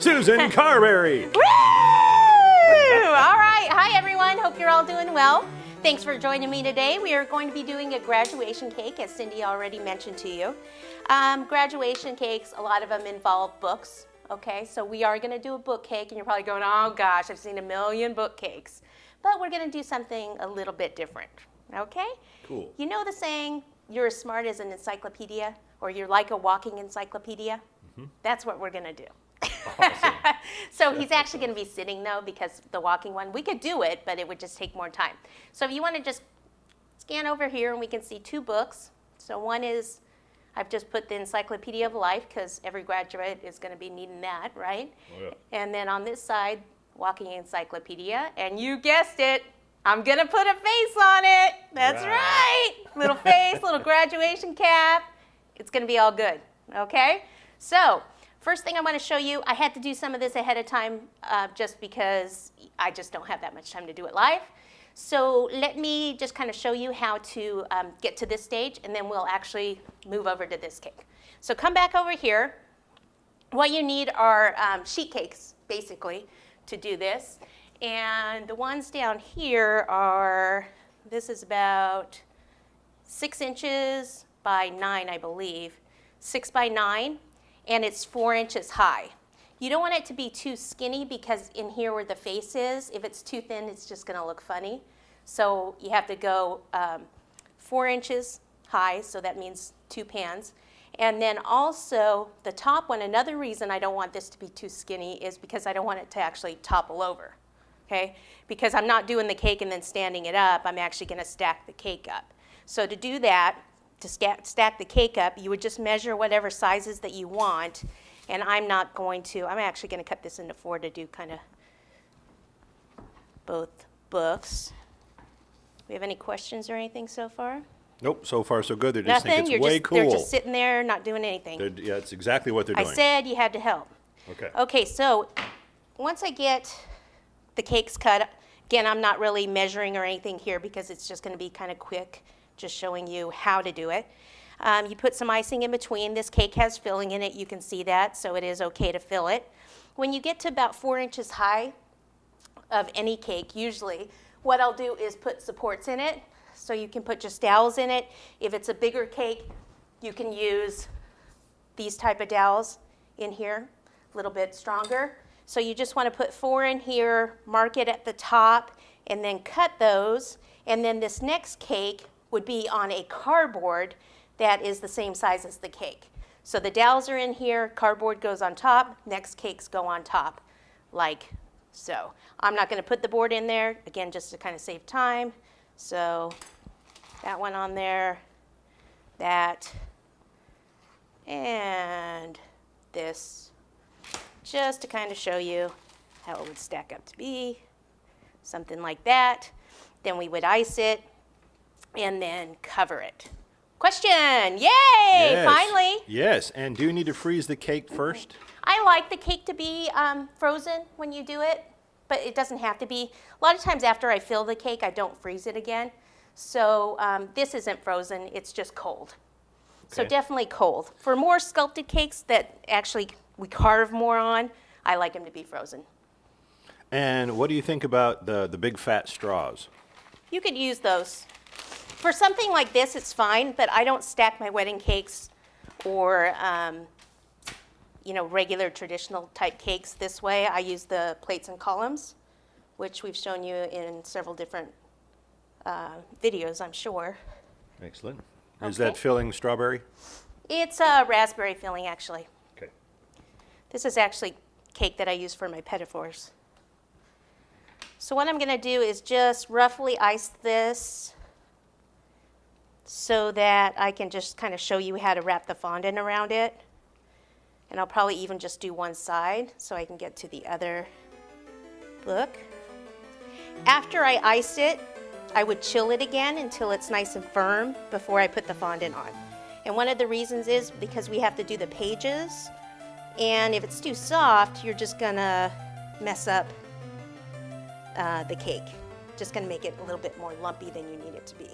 Susan Carberry. Woo! All right. Hi, everyone. Hope you're all doing well. Thanks for joining me today. We are going to be doing a graduation cake, as Cindy already mentioned to you. Graduation cakes, a lot of them involve books. Okay, so we are going to do a book cake, and you're probably going, oh gosh, I've seen a million book cakes. But we're going to do something a little bit different. Okay? Cool. You know the saying, you're as smart as an encyclopedia, or you're like a walking encyclopedia? Mm-hmm. That's what we're going to do. Awesome. So he's actually going to be sitting, though, because the walking one, we could do it, but it would just take more time. So if you want to just scan over here, and we can see two books. So one is, I've just put the Encyclopedia of Life, because every graduate is going to be needing that, right? Oh, yeah. And then on this side, Walking Encyclopedia. And you guessed it, I'm going to put a face on it. That's right. Little face, little graduation cap. It's going to be all good, okay? So first thing I want to show you, I had to do some of this ahead of time just because I just don't have that much time to do it live. So let me just kind of show you how to get to this stage, and then we'll actually move over to this cake. So come back over here. What you need are sheet cakes, basically, to do this. And the ones down here are, this is about 6 inches by 9, I believe. 6 by 9, and it's 4 inches high. You don't want it to be too skinny, because in here where the face is, if it's too thin, it's just going to look funny. So you have to go 4 inches high, so that means 2 pans. And then also the top one, another reason I don't want this to be too skinny is because I don't want it to actually topple over, okay? Because I'm not doing the cake and then standing it up, I'm actually going to stack the cake up. So to do that, to stack the cake up, you would just measure whatever sizes that you want. And I'm actually going to cut this into 4 to do kind of both books. We have any questions or anything so far? Nope, so far so good. They just Nothing? think it's way cool. They're just sitting there not doing anything. Yeah, it's exactly what they're doing. I said you had to help. Okay. Okay, so once I get the cakes cut, again, I'm not really measuring or anything here because it's just going to be kind of quick, just showing you how to do it. You put some icing in between. This cake has filling in it. You can see that, so it is okay to fill it. When you get to about 4 inches high of any cake, usually, what I'll do is put supports in it. So you can put just dowels in it. If it's a bigger cake, you can use these type of dowels in here, a little bit stronger. So you just want to put 4 in here, mark it at the top, and then cut those. And then this next cake would be on a cardboard that is the same size as the cake. So the dowels are in here, cardboard goes on top, next cakes go on top, like so. I'm not going to put the board in there, again, just to kind of save time. So that one on there, that, and this, just to kind of show you how it would stack up to be, something like that. Then we would ice it and then cover it. Question, yay, Yes. finally. Yes, and do you need to freeze the cake first? I like the cake to be frozen when you do it, but it doesn't have to be. A lot of times after I fill the cake, I don't freeze it again. So this isn't frozen, it's just cold. So Okay. definitely cold. For more sculpted cakes that actually we carve more on, I like them to be frozen. And what do you think about the big fat straws? You could use those. For something like this, it's fine, but I don't stack my wedding cakes or regular traditional type cakes this way. I use the plates and columns, which we've shown you in several different videos, I'm sure. Excellent. Is Okay. that filling strawberry? It's a raspberry filling, actually. Okay. This is actually cake that I use for my petit fours. So what I'm going to do is just roughly ice this so that I can just kind of show you how to wrap the fondant around it. And I'll probably even just do one side so I can get to the other book. After I ice it, I would chill it again until it's nice and firm before I put the fondant on. And one of the reasons is because we have to do the pages, and if it's too soft, you're just gonna mess up the cake. Just gonna make it a little bit more lumpy than you need it to be.